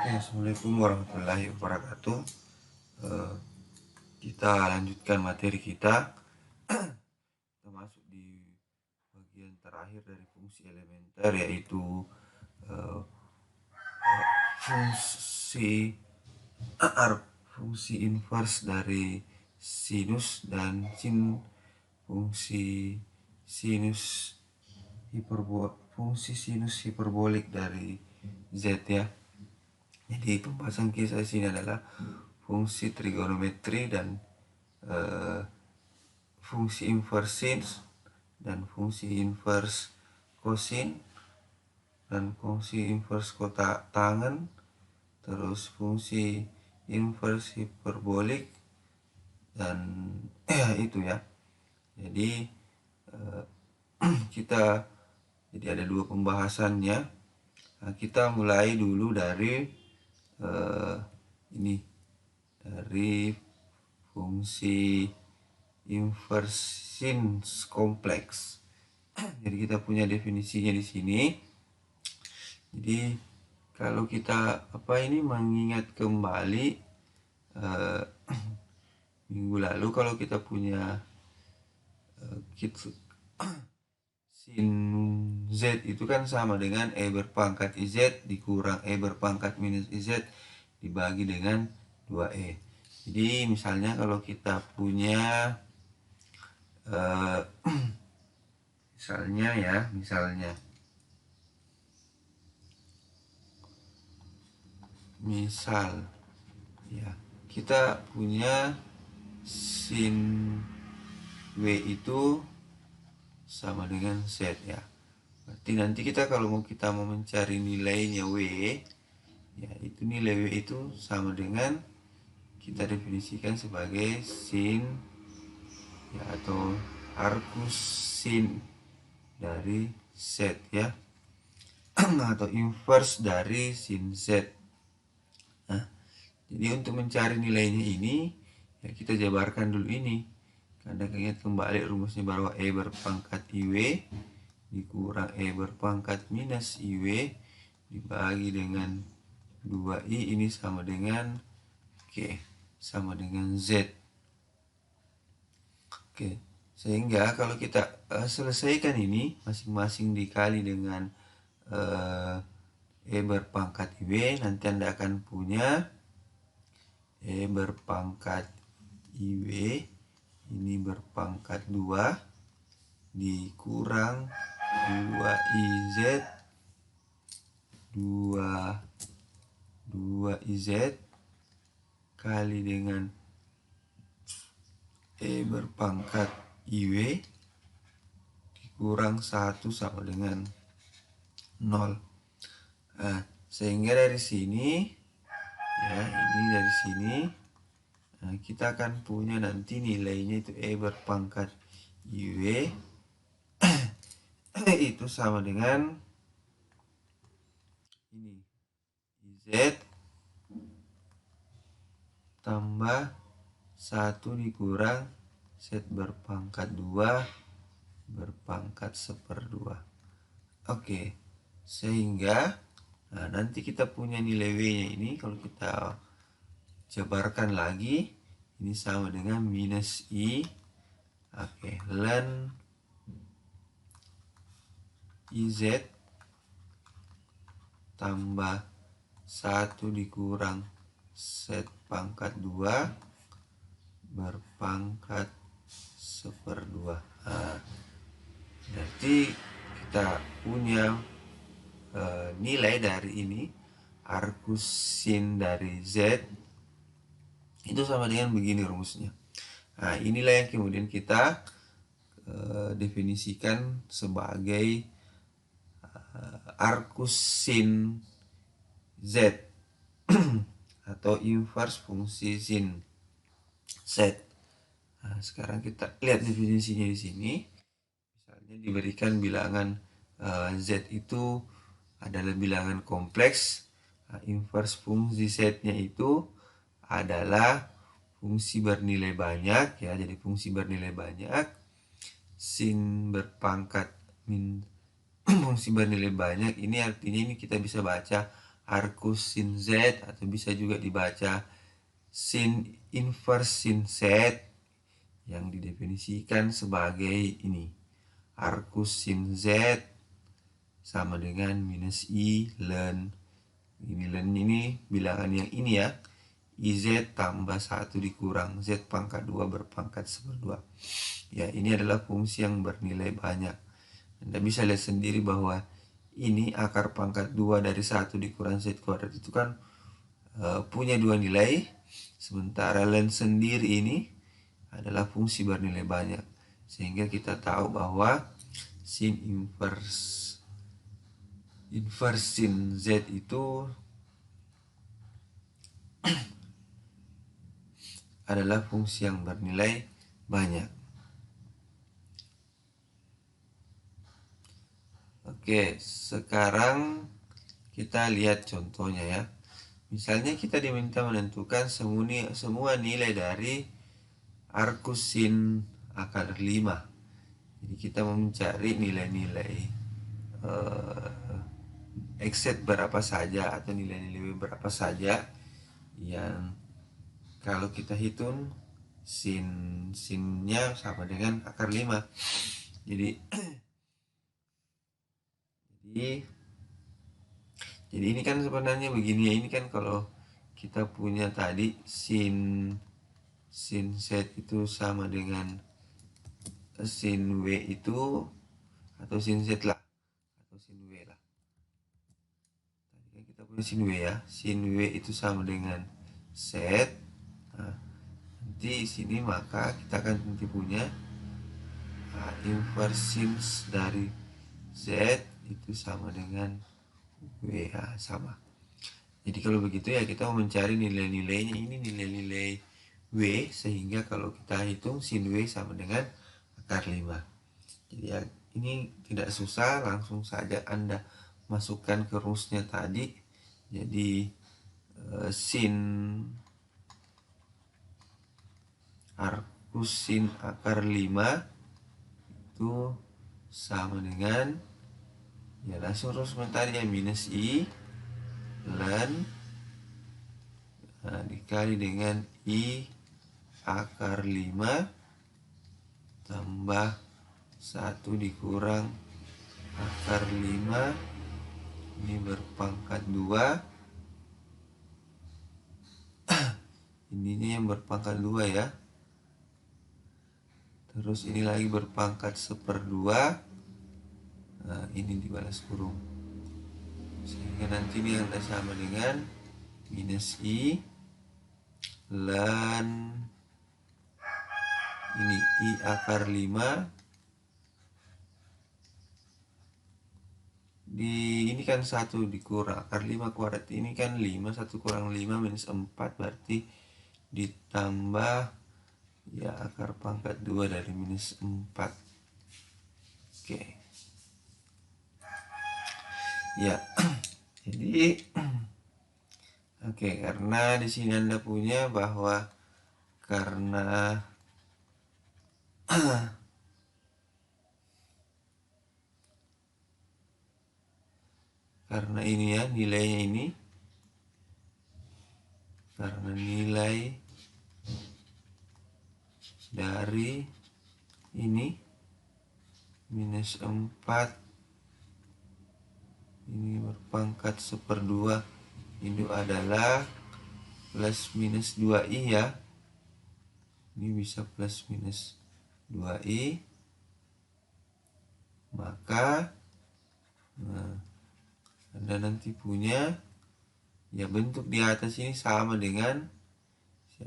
Assalamualaikum warahmatullahi wabarakatuh. Eh, Kita lanjutkan materi kita. Kita masuk di bagian terakhir dari fungsi elementer, yaitu eh, fungsi fungsi inverse dari sinus dan fungsi sinus fungsi sinus hiperbolik dari z, ya. Jadi pembahasan kita di sini adalah fungsi trigonometri dan eh, fungsi inverse sin dan fungsi inverse kosin dan fungsi inverse tangen, terus fungsi inverse hiperbolik dan itu ya. Jadi kita ada dua pembahasannya. Nah, kita mulai dulu dari ini, dari fungsi inverse sin kompleks. Jadi kita punya definisinya di sini. Jadi kalau kita mengingat kembali minggu lalu, kalau kita punya sin z itu kan sama dengan E berpangkat IZ dikurang E berpangkat minus IZ dibagi dengan 2E. Jadi misalnya kalau kita punya misalnya ya, kita punya sin W itu sama dengan Z, ya. Berarti nanti kalau kita mau mencari nilainya W, ya, itu nilai W itu sama dengan, kita definisikan sebagai sin, ya, atau arcus sin dari Z, ya. Atau inverse dari sin Z. Nah, jadi untuk mencari nilainya ini, ya, kita jabarkan dulu ini. Karena ingat kembali rumusnya bahwa E berpangkat IW dikurang E berpangkat minus IW dibagi dengan 2I, ini sama dengan sama dengan Z. Sehingga kalau kita selesaikan ini masing-masing dikali dengan E berpangkat IW, nanti Anda akan punya E berpangkat IW ini berpangkat 2 dikurang 2IZ 2IZ kali dengan E berpangkat IW dikurang 1 sama dengan 0. Nah, sehingga dari sini, ya, ini dari sini, nah, kita akan punya nanti nilainya itu E berpangkat IW itu sama dengan ini, IZ tambah 1 dikurang Z berpangkat 2 berpangkat 1/2. Oke, sehingga nanti kita punya nilai W-nya ini, kalau kita jabarkan lagi, ini sama dengan minus I, ln IZ tambah 1 dikurang Z pangkat 2 berpangkat 1/2. Nah, berarti kita punya nilai dari ini, arcus sin dari Z itu sama dengan begini rumusnya. Nah, inilah yang kemudian kita definisikan sebagai arcus sin Z atau inverse fungsi sin Z. Nah, sekarang kita lihat definisinya di sini. Misalnya diberikan bilangan Z itu adalah bilangan kompleks. Nah, inverse fungsi Z-nya itu adalah fungsi bernilai banyak, ya. Jadi fungsi bernilai banyak, sin berpangkat fungsi bernilai banyak ini artinya ini kita bisa baca arcus sin Z, atau bisa juga dibaca sin inverse sin Z, yang didefinisikan sebagai ini, arcus sin Z sama dengan minus I ln, ini ln ini bilangan yang ini ya, IZ tambah 1 dikurang Z pangkat 2 berpangkat 1/2. Ya, ini adalah fungsi yang bernilai banyak. Anda bisa lihat sendiri bahwa ini akar pangkat 2 dari 1 dikurang Z kuadrat itu kan punya dua nilai. Sementara ln sendiri ini adalah fungsi bernilai banyak. Sehingga kita tahu bahwa sin inverse sin Z itu adalah fungsi yang bernilai banyak. Oke, sekarang kita lihat contohnya ya. Misalnya kita diminta menentukan semua nilai dari arcus sin akar 5. Jadi kita mau mencari nilai-nilai x berapa saja atau nilai-nilai berapa saja yang kalau kita hitung sinnya sama dengan akar 5. Jadi ini kan sebenarnya begini ya, ini kan kalau kita punya tadi sin Z itu sama dengan sin W itu, atau sin Z lah, atau sin W lah. Tadi kan kita punya sin W ya, sin W itu sama dengan Z. Nah, nanti sini maka kita akan nanti punya inverse sin dari Z itu sama dengan W ya, sama. Jadi kalau begitu ya kita mau mencari nilai-nilainya, ini nilai-nilai W, sehingga kalau kita hitung sin W sama dengan akar 5. Jadi ya ini tidak susah, langsung saja Anda masukkan ke rumusnya tadi. Jadi sin arcus sin akar 5 itu sama dengan, ya langsung rumus tadi ya, minus I ln dikali dengan I akar 5 tambah 1 dikurang akar 5, ini berpangkat 2, ininya yang berpangkat 2 ya, terus ini lagi berpangkat 1/2. Nah, ini dibalas kurung, sehingga nanti ini akan sama dengan minus I ln ini I akar 5 ini kan 1 dikurang akar 5 kuadrat, ini kan 5, 1 kurang 5 minus 4, berarti ditambah ya akar pangkat 2 dari minus 4. Oke. Ya. Jadi oke, karena di sini Anda punya bahwa karena ini ya nilainya ini, karena nilai dari ini minus 4 ini berpangkat 1/2 itu adalah plus minus 2i ya, ini bisa plus minus 2i, maka Anda nanti punya ya bentuk di atas ini sama dengan,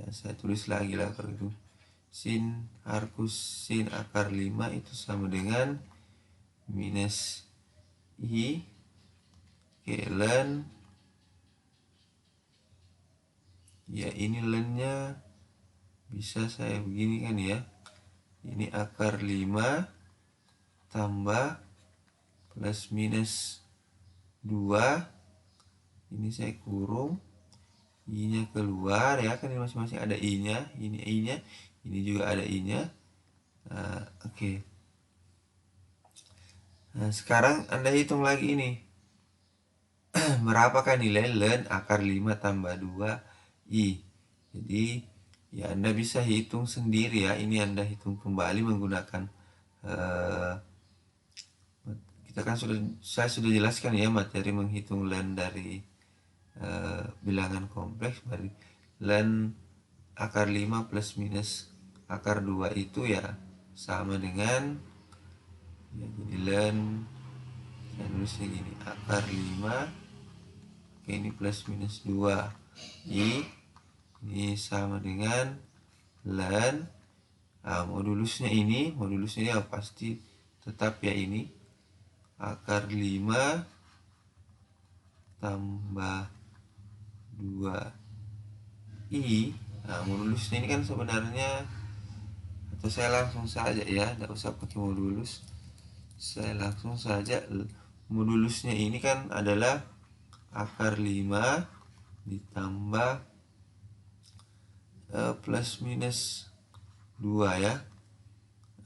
saya tulis lagi lah kalau itu, sin arcus sin akar 5 itu sama dengan minus I ln, ya ini ln-nya bisa saya begini kan ya, ini akar 5 tambah plus minus 2, ini saya kurung, I-nya keluar ya, kan ini masing-masing ada I-nya, ini I-nya, ini juga ada I-nya. Oke. Nah, sekarang Anda hitung lagi ini. berapakah nilai ln akar 5 tambah 2i. Jadi ya Anda bisa hitung sendiri ya. Ini Anda hitung kembali menggunakan saya sudah jelaskan ya materi menghitung ln dari bilangan kompleks. Dari ln akar 5 plus minus akar 2 itu ya sama dengan ya, jadi ln saya nulisnya gini, akar 5 ini plus minus 2i ini sama dengan ln modulusnya ya pasti tetap ya, ini akar 5 tambah 2i. Modulusnya ini kan sebenarnya, atau saya langsung saja ya, tidak usah pakai modulus, saya langsung saja. Modulusnya ini kan adalah akar 5 ditambah plus minus 2 ya,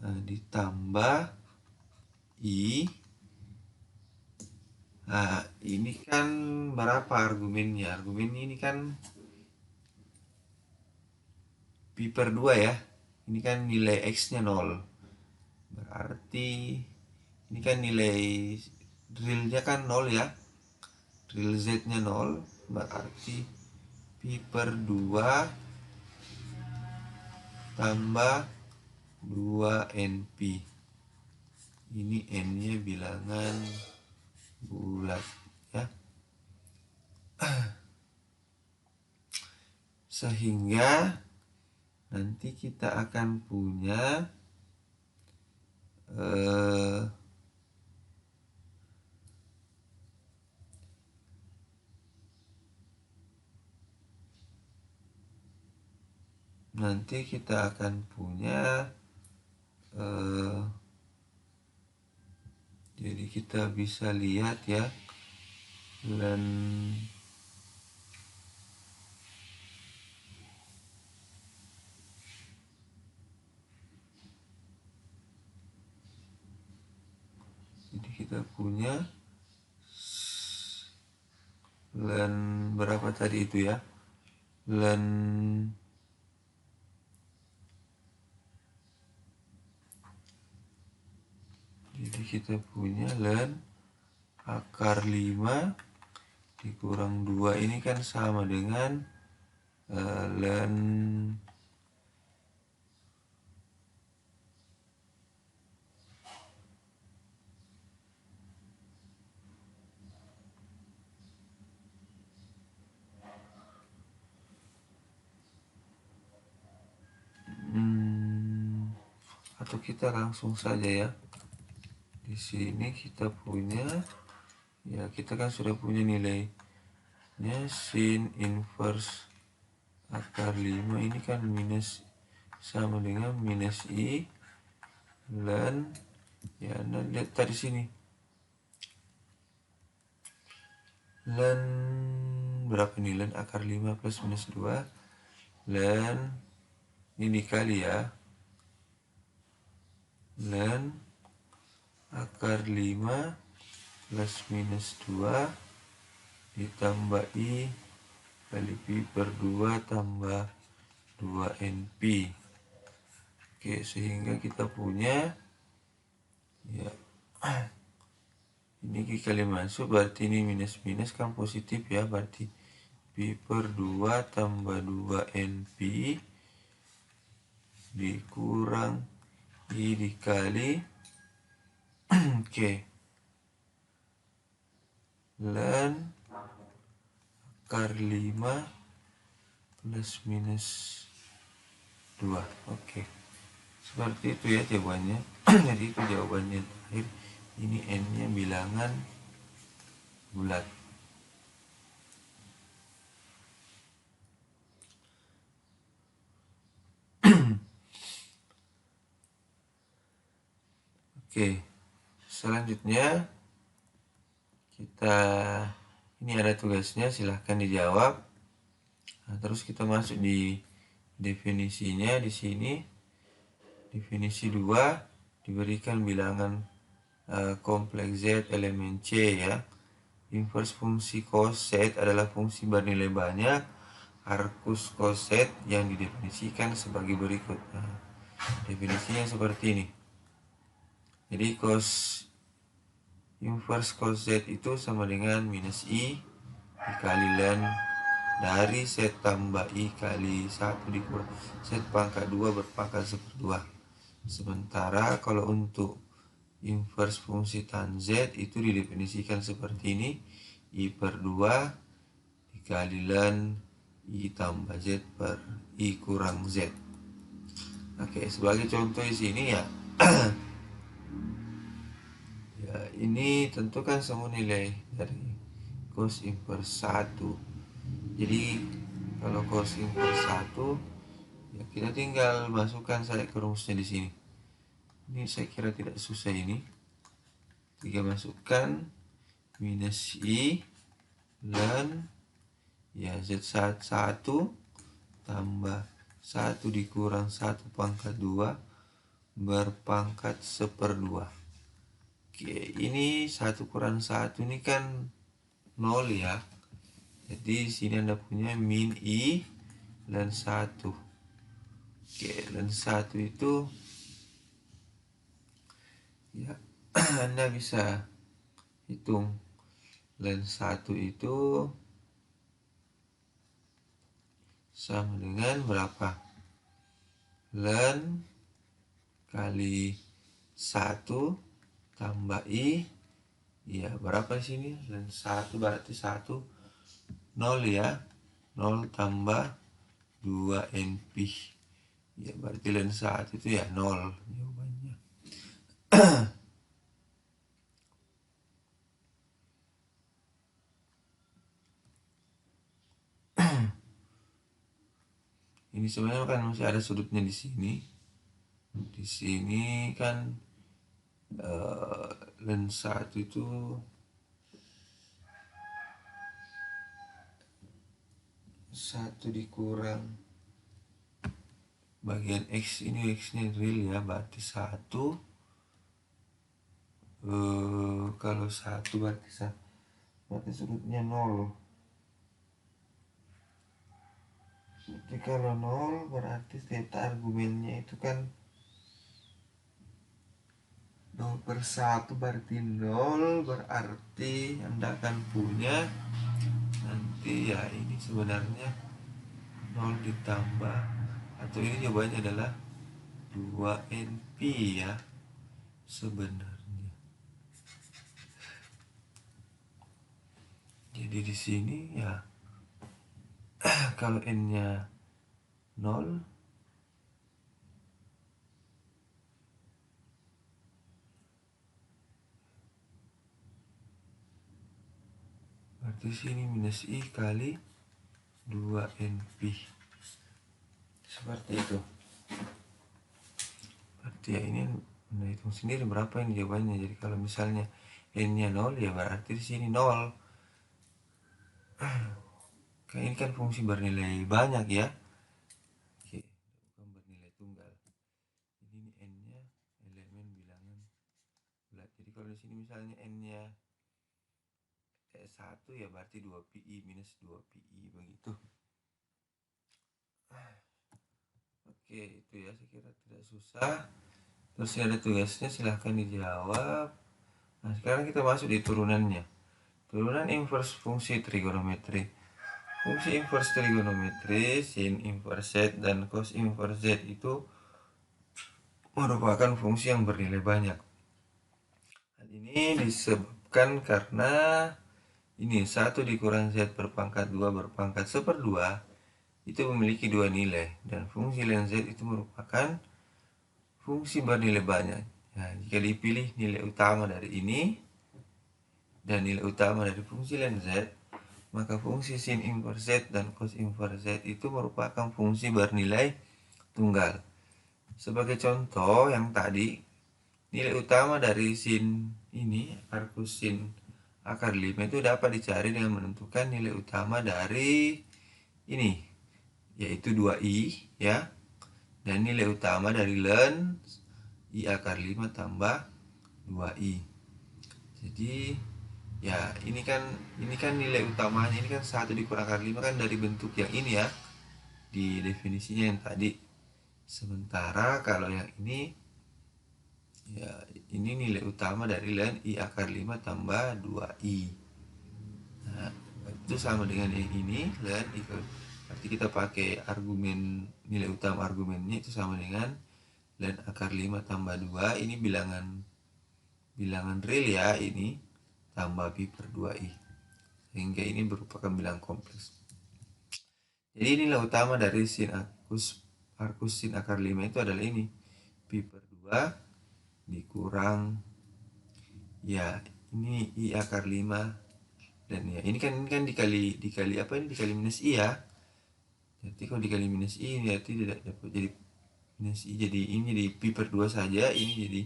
ditambah i. Ini kan berapa argumennya? Argumen ini kan pi per 2 ya. Ini kan nilai x-nya 0. Berarti ini kan nilai drillnya kan 0 ya. Drill z-nya 0. Berarti pi per 2 tambah 2 NP. Ini N-nya bilangan bulat ya. Sehingga nanti kita akan punya jadi kita bisa lihat ya, ln jadi kita punya ln berapa tadi itu ya, ln jadi kita punya ln akar 5 dikurang 2 ini kan sama dengan ln atau kita langsung saja ya. Di sini kita punya ya, kita kan sudah punya nilainya sin inverse akar 5 ini kan minus sama dengan minus i ln ya. Anda lihat tadi sini ln berapa nih, ln akar 5 plus minus 2 ln ini dikali ya, ln akar 5 plus minus 2 ditambah i kali pi per 2 tambah 2 NP. Oke, sehingga kita punya ya, ini kali masuk berarti ini minus minus kan positif ya, berarti pi per 2 tambah 2 NP dikurang i dikali oke, ln akar 5 plus minus 2. Oke, seperti itu ya jawabannya. Jadi itu jawabannya terakhir. Ini N-nya bilangan bulat. Oke, selanjutnya ini ada tugasnya, silahkan dijawab. Nah, terus kita masuk di definisinya. Di sini definisi 2 diberikan bilangan kompleks Z elemen C ya. Inverse fungsi coset adalah fungsi bernilai banyak arcus coset yang didefinisikan sebagai berikut. Nah, definisinya seperti ini. Jadi inverse coset itu sama dengan minus I dikali ln dari set tambah I kali 1 dikurang set pangkat 2 berpangkat 1/2. Sementara kalau untuk inverse fungsi tan Z itu didefinisikan seperti ini. I per 2 dikali ln I tambah Z per I kurang Z. Oke, sebagai contoh di sini ya. Ya, ini tentukan semua nilai dari cos inverse 1. Jadi kalau cos inverse 1 ya kita tinggal masukkan saja ke rumusnya di sini. Ini saya kira tidak susah ini. Tiga masukkan minus I ln ya Z1 tambah 1 dikurang 1 pangkat 2 berpangkat 1/2. Oke, ini 1 kurang 1 ini kan 0 ya. Jadi sini Anda punya min I ln 1. Oke, ln 1 itu ya Anda bisa hitung ln 1 itu sama dengan berapa? Ln kali 1 tambah I ya berapa di sini? Ln 1 berarti 1 0 ya. 0 tambah 2 NP. Ya berarti ln 1 itu ya 0 jawabannya. Ini sebenarnya kan masih ada sudutnya di sini. Di sini kan ln 1 itu satu dikurang bagian X ini X-nya real ya, berarti 1. Kalau 1 berarti sudutnya 0. Jadi kalau 0 berarti theta argumennya itu kan 0 per 1 berarti 0. Berarti Anda akan punya nanti ya ini sebenarnya 0 ditambah atau ini jawabannya adalah 2 NP ya sebenarnya. Jadi di sini ya kalau n-nya 0 berarti sini minus I kali 2 NP seperti itu. Berarti ya ini Anda hitung sendiri berapa ini jawabannya. Jadi kalau misalnya n-nya 0 ya berarti di sini 0. Kayak ini kan fungsi bernilai banyak ya. Oke, bukan bernilai tunggal. Ini n-nya elemen bilangan bulat. Jadi kalau di sini misalnya n-nya 1 ya berarti 2pi minus 2pi begitu. Oke, itu ya saya kira tidak susah. Terus ada tugasnya silahkan dijawab. Nah sekarang kita masuk di turunannya. Turunan inverse fungsi trigonometri. Fungsi inverse trigonometri sin inverse Z dan cos inverse Z itu merupakan fungsi yang bernilai banyak. Hal ini disebabkan karena ini 1 dikurang Z berpangkat 2 berpangkat 1/2 itu memiliki dua nilai dan fungsi ln Z itu merupakan fungsi bernilai banyak. Nah, jika dipilih nilai utama dari ini dan nilai utama dari fungsi ln Z, maka fungsi sin inverse Z dan cos inverse Z itu merupakan fungsi bernilai tunggal. Sebagai contoh yang tadi, nilai utama dari sin ini, arcus sin akar 5 itu dapat dicari dengan menentukan nilai utama dari ini, yaitu 2i ya. Dan nilai utama dari ln I akar 5 tambah 2i. Jadi Ya, ini kan nilai utamanya ini kan 1 dikurang akar 5 kan dari bentuk yang ini ya, di definisinya yang tadi. Sementara kalau yang ini ya ini nilai utama dari ln I akar 5 tambah 2I. Nah, itu sama dengan yang ini ln I. Berarti kita pakai argumen nilai utama argumennya itu sama dengan ln akar 5 tambah 2. Ini bilangan real ya ini tambah pi per 2i. Sehingga ini merupakan bilangan kompleks. Jadi nilai utama dari sin arcus sin akar 5 itu adalah ini. Pi per 2 dikurang ya ini I akar 5 dan ya ini kan dikali apa ini dikali minus I ya. Jadi kalau dikali minus I berarti tidak dapat jadi minus I, jadi ini jadi pi per 2 saja, ini jadi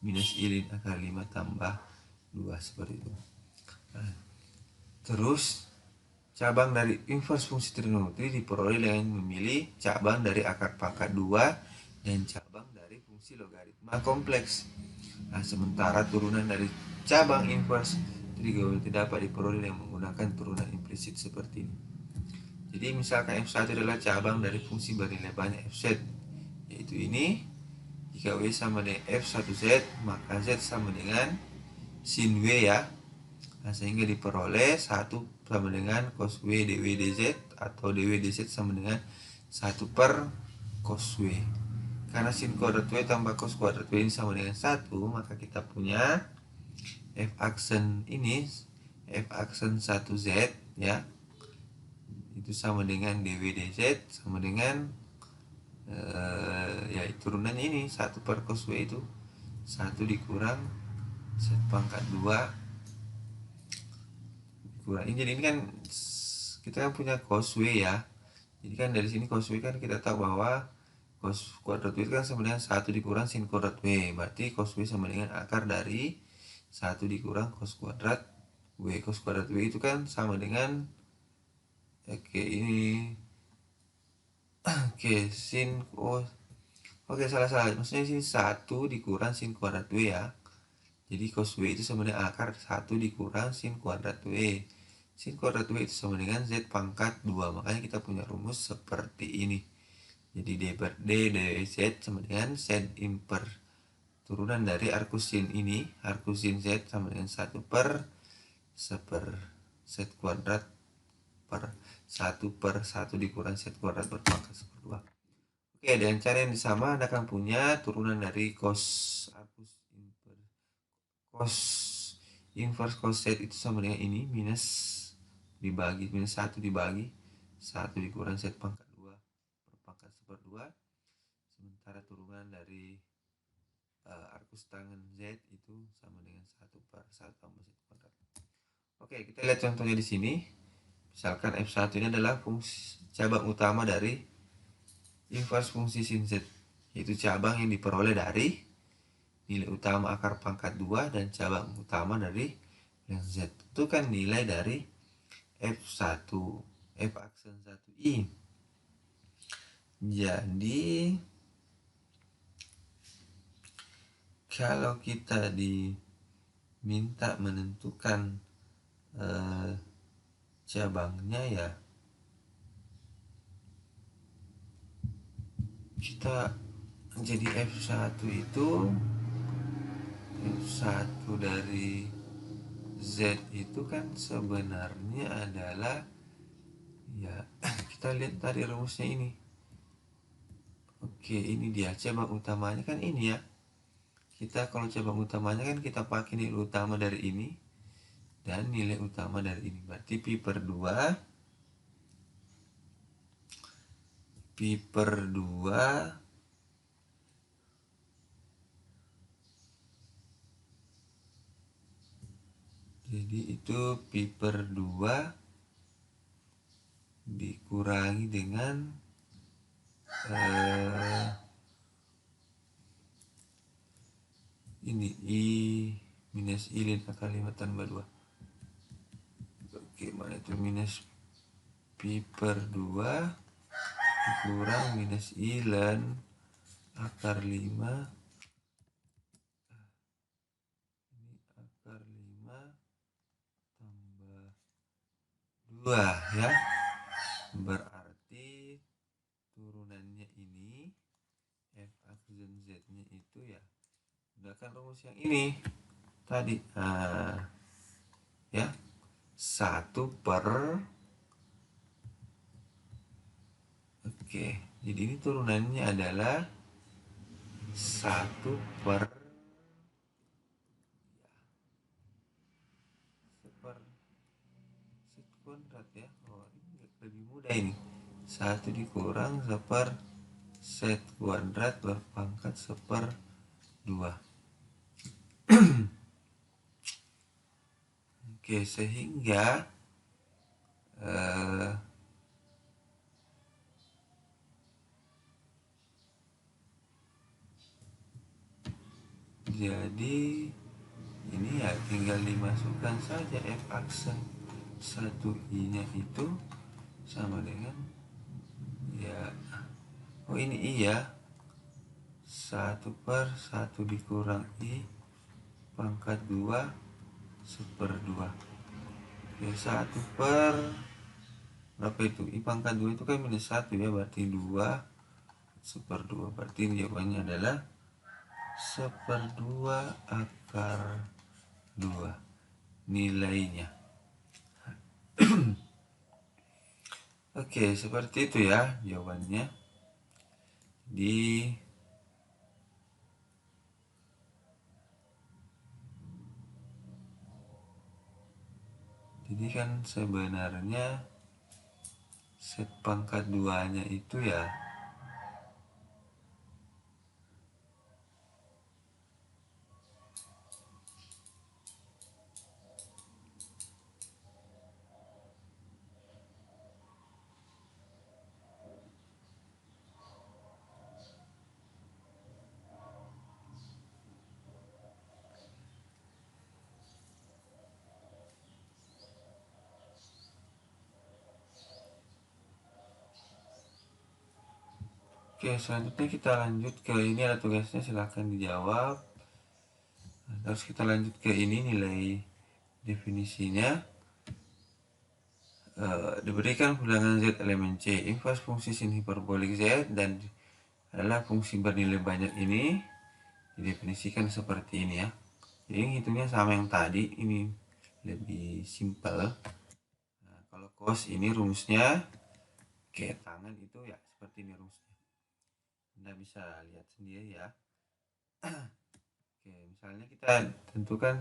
minus I lin akar 5 tambah 2 seperti itu. Nah, terus cabang dari inverse fungsi trigonometri diperoleh dengan memilih cabang dari akar pangkat 2 dan cabang dari fungsi logaritma kompleks. Nah, sementara turunan dari cabang inverse trigonometri dapat diperoleh dengan menggunakan turunan implisit seperti ini. Jadi misalkan F1 adalah cabang dari fungsi bernilai banyak Fz, yaitu ini. Jika W sama dengan F1Z, maka Z sama dengan sin W ya. Nah, sehingga diperoleh 1 sama dengan cos W dW dZ atau dW dZ sama dengan 1 per cos W. Karena sin kuadrat W tambah cos kuadrat W ini sama dengan 1, maka kita punya F aksen ini, F aksen 1Z ya, itu sama dengan dW dz sama dengan ya turunannya ini 1 per cos W itu 1 dikurang Z pangkat 2 dikurang ini. Jadi ini kan kita kan punya cos W ya. Jadi kan dari sini cos W kan kita tahu bahwa cos kuadrat W kan sama dengan 1 dikurang sin kuadrat W. Berarti cos W sama dengan akar dari 1 dikurang cos kuadrat W. Cos kuadrat W itu kan sama dengan ini sin salah maksudnya sini 1 dikurang sin kuadrat W ya. Jadi cos W itu sama dengan akar 1 dikurang sin kuadrat W. Sin kuadrat W itu sama dengan Z pangkat 2. Makanya kita punya rumus seperti ini. Jadi D per D dz sama dengan sin imper turunan dari arcus sin ini, arcus sin Z sama dengan 1 per Z kuadrat per 1 per 1 dikurang Z kuadrat berpangkat 2. Oke, dengan cara yang sama Anda akan punya turunan dari cos arcus inverse cos Z itu sama dengan ini minus 1 dibagi 1 dikurang Z pangkat 2 per pangkat 2. Sementara turunan dari arcus tangen Z itu sama dengan 1 per 1 tambah Z kuadrat. Oke, kita lihat contohnya di sini. Misalkan F1 ini adalah fungsi cabang utama dari inverse fungsi sin Z, yaitu cabang yang diperoleh dari nilai utama akar pangkat 2 dan cabang utama dari ln Z. Itu kan nilai dari F1, F aksen 1I. Jadi kalau kita diminta menentukan cabangnya ya kita jadi F1 itu F1 dari Z itu kan sebenarnya adalah ya kita lihat tadi rumusnya ini. Oke, ini dia cabang utamanya kan ini ya. Kita kalau cabang utamanya kan kita pakai nilai utama dari ini dan nilai utama dari ini. Berarti pi per 2 jadi itu pi per 2 dikurangi dengan ini I minus I lin akar 5 tambah 2. Oke, mana itu minus pi per 2 dikurang minus I ln akar 5 ini akar 5 2 ya. Berarti turunannya ini f(x) dan z-nya itu ya gunakan rumus yang ini tadi. Ya, 1 per oke, jadi ini turunannya adalah 1 per set kuadrat ya. Oh, ini lebih mudah ini. 1 dikurang seper set kuadrat berpangkat seper 2. Oke, sehingga jadi ini ya tinggal dimasukkan saja f aksen 1i nya itu sama dengan ya, oh ini i ya, 1 per 1 dikurang i pangkat 2 seper 2. Oke, 1 per berapa itu? I pangkat 2 itu kan minus 1 ya, berarti 2 seper 2. Berarti jawabannya adalah seper 2 akar 2 nilainya. Oke, seperti itu ya jawabannya. Jadi kan sebenarnya set pangkat 2 nya itu ya oke, selanjutnya kita lanjut ke ini, ada tugasnya, silahkan dijawab. Terus kita lanjut ke ini, nilai definisinya. Diberikan bilangan z elemen c, invers fungsi sin hiperbolik z dan adalah fungsi bernilai banyak ini didefinisikan seperti ini ya. Jadi hitungnya sama yang tadi, ini lebih simpel. Nah, kalau cos ini rumusnya ke tangan itu ya seperti ini rumusnya. Anda bisa lihat sendiri ya. Oke, misalnya kita tentukan,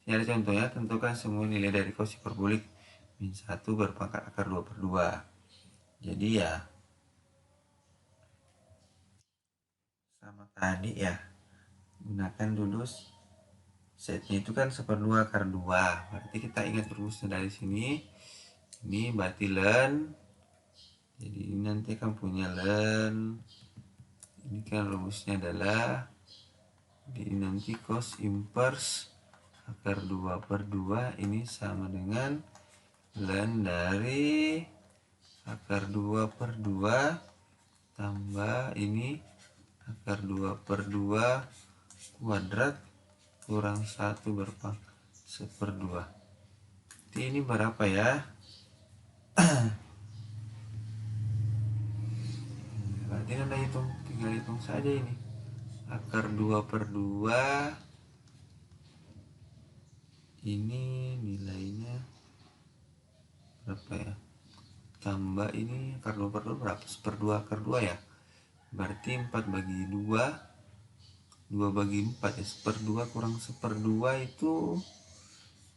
ini ada contohnya, tentukan semua nilai dari cos hiperbolik min 1 berpangkat akar 2 per 2. Jadi ya sama tadi ya, gunakan dulu setnya itu kan seper 2 akar 2. Berarti kita ingat rumusnya dari sini. Ini berarti len. Jadi ini nanti akan punya len. Ini kan rumusnya adalah jadi nanti cos inverse akar 2 per 2 ini sama dengan len dari akar 2 per 2 tambah ini akar 2 per 2 kuadrat kurang 1 berpangkat seper 2. Jadi ini berapa ya? Berarti Anda tinggal hitung saja ini. Akar 2 per 2 ini nilainya berapa ya? Tambah ini akar 2 per 2 berapa? Seper 2 akar 2 ya? Berarti 4 bagi 2 bagi 4 ya, seper 2 kurang seper 2 itu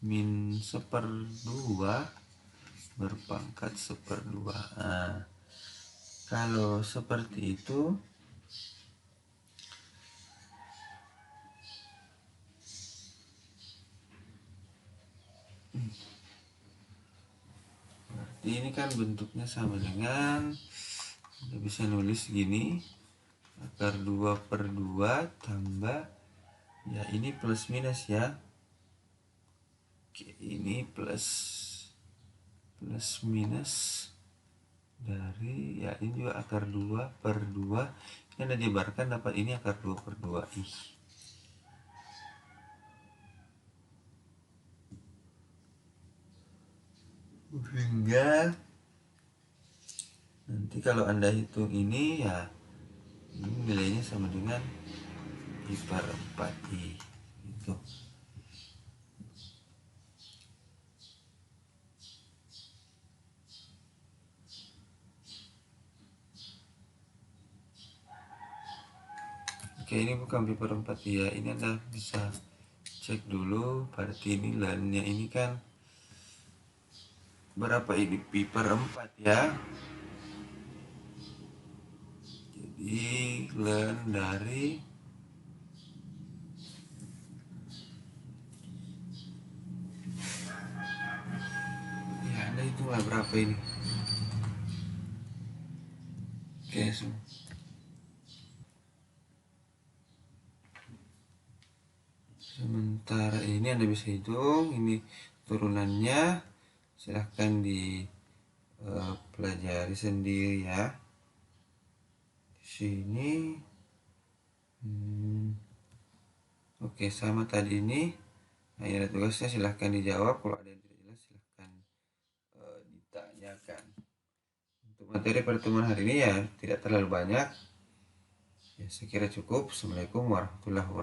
min seper 2 berpangkat seper 2. Nah, kalau seperti itu berarti ini kan bentuknya sama dengan, kita bisa nulis gini, akar 2 per 2 tambah ya ini plus minus ya. Oke, ini plus minus dari ya ini juga akar 2 per 2 yang dijabarkan dapat ini akar 2 per 2 ih. sehingga nanti kalau Anda hitung ini ya ini nilainya sama dengan I per 4I gitu. Oke, ini bukan pi per 4 ya, ini Anda bisa cek dulu. Berarti ini lennya ini kan berapa ini, pi per 4 ya. Jadi len dari ya Anda hitunglah berapa ini. Oke, sementara ini Anda bisa hitung ini turunannya, silahkan dipelajari sendiri ya. Di sini oke, sama tadi ini. Nah, ini ada tugasnya, silahkan dijawab. Kalau ada yang tidak jelas silahkan ditanyakan. Untuk materi pertemuan hari ini ya tidak terlalu banyak. Ya, saya kira cukup. Assalamualaikum warahmatullahi wabarakatuh.